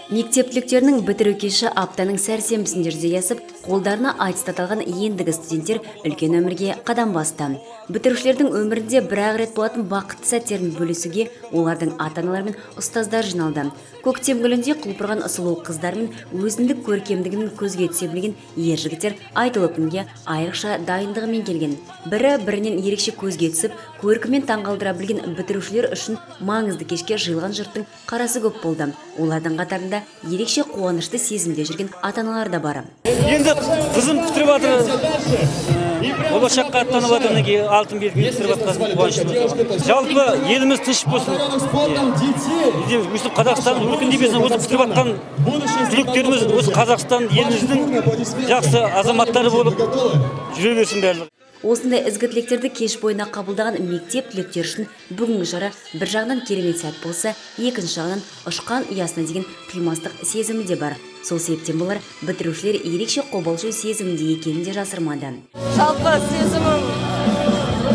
Мектеп түлектерінің бітіру кеші аптаның сәрсенбісінде жүзеге асып, қолдарына аттестат ендігі студенттер үлкен өмірге қадам басты. Бітірушілердің өмірінде бір-ақ рет болатын бақытты сәттерін бөлісуге олардың ата-аналары мен ұстаздар жиналды. Көктем гүлінде құлпырған сұлу қыздар мен өзіндік көркемдігінің көзге түсе білген ер жігіттер айтулы күнге айрықша дайындығымен келген. Бірі-бірінен ерекше көзге түсіп, көркімен таңғалдыра білген бітірушілер үшін маңызды кешке жиылған жұрттың қарасы көп болды. Олардың қатарында ерекше қуанышты сезімде жүрген ата-аналар да бар. Енді қызым бітіріп жатыр. Болашаққа аттанып жатыр, неге алтын белгі бітіріп жатқан қуаныштымыз. Жалпы еліміз тыныш болсын. Осы Қазақстан өркендей берсін. Осы бітіріп жатқан түлектеріміз осы Қазақстан еліміздің жақсы азаматтары болып жүре берсін барлығы. Осындай ізгі тілектерді кеш бойына қабылдаған мектеп түлектері үшін бүгінгі шара бір жағынан керемет сәт болса, екінші жағынан ұшқан ұясына деген қимастық сезімі де бар. Сол себептен болар бітірушілер ерекше қобалжу сезімінде екенін де жасырмады. Жалпы сезімім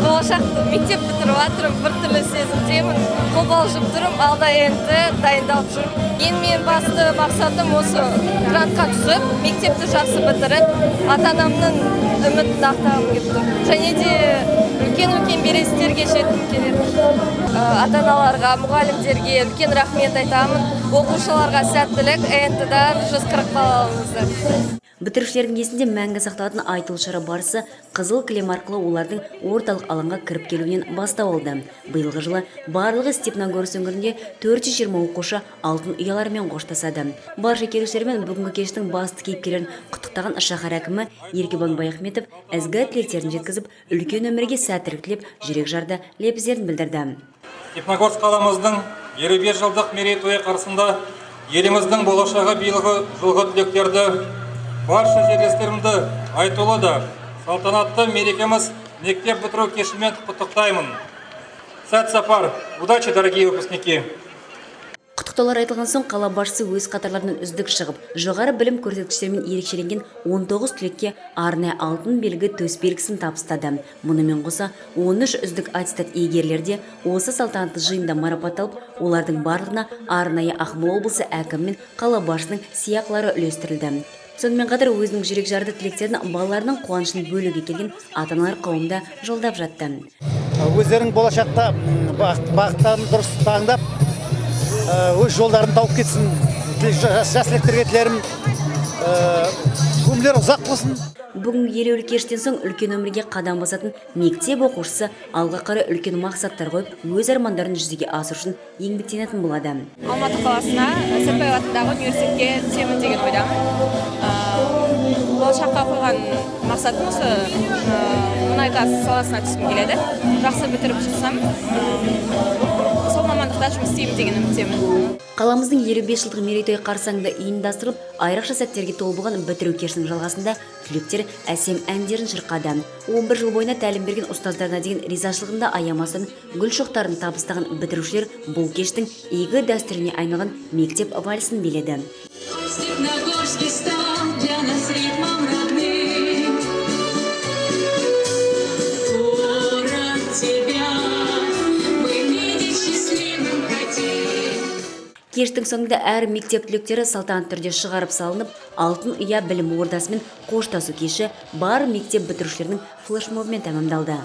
болашақты мектеп бітіріп жатырмын, біртүрлі сезімдемін, қобалжып тұрмын, алда енді дайындалып жүрмін. Мен басты мақсатым осы грантқа түсіп, мектепті жақсы бітіріп, ата-анамның үмітін ақтағым келіп тұр. Және де үлкен белестерге жеткім келеді. Ата-аналарға, мұғалімдерге үлкен рахмет айтамын. Оқушыларға сәттілік, НТ-дан 140 балаларымызды. Бітірушілердің есінде мәңгі сақталатын айтулы шара барысы қызыл кілем арқылы олардың орталық алаңға кіріп келуінен бастау алды. Биылғы жылы барлығы Степногорск өңірінде 420 оқушы алтын ұяларымен қоштасады. Барша келушілермен бүгінгі кештің басты кейіпкерлерін құттықтаған шаһар әкімі Еркебұлан Баяхметов ізгі тілектерін жеткізіп, үлкен өмірге сәттілік тілеп, жүрек жарды лебіздерін білдірді. Степногорск қаламыздың 25 жылдық мерейтойы қарсаңында еліміздің болашағы биылғы жылғы түлектерді барша жерлестерімді айтулы да салтанатты мерекеміз мектеп бітіру кешімен құттықтаймын. Сәт сапар, удачи, дорогие выпускники! Құттықтаулар айтылған соң қала басшысы өз қатарларынан үздік шығып, жоғары білім көрсеткіштерімен ерекшеленген 19 түлекке арнайы алтын белгі төс белгісін табыстады. Мұнымен қоса 13 үздік аттестат иегерлері де осы салтанатты жиында марапатталып, олардың барлығына арнайы Ақмола облысы әкімі мен қала басшысының сыйақылары үлестірілді. Сонымен қатар өзінің жүрек жарды тілектерін балаларының қуанышын бөлуге келген ата-аналар қауымда жолдап жатты. Өздерінің болашақта бағыттарын дұрыс таңдап, өз жолдарын тауып кетсін. Жас түлектерге тілерім өмірлері ұзақ болсын. Бүгін елеулі кештен соң үлкен өмірге қадам басатын мектеп оқушысы алға қарай үлкен мақсаттар қойып, өз армандарын жүзеге асыру үшін еңбектенетін болады. Алматы қаласына Сәтбаев атындағы университетке түсемін деген ойдамын. Болашаққа қойған мақсатым осы мұнай-газ саласына түскім келеді. Жақсы бітіріп шықсам, сол мамандықта жұмыс істеймін деген үміттемін. Қаламыздың 25 жылдық мерейтойы қарсаңында ұйымдастырылып, айрықша сәттерге толы болған бітіру кешінің жалғасында түлектер әсем әндерін шырқады. 11 жыл бойына тәлім берген ұстаздарына деген ризашылығында аямастан гүл шоқтарын табыстаған бітірушілер бұл кештің игі дәстүріне айналған мектеп вальсін биледі. Кештің соңында әр мектеп түлектері салтанатты түрде шығарып салынып, алтын ұя білім ордасымен қоштасу кеші бар мектеп бітірушілерінің флешмобымен тәмамдалды.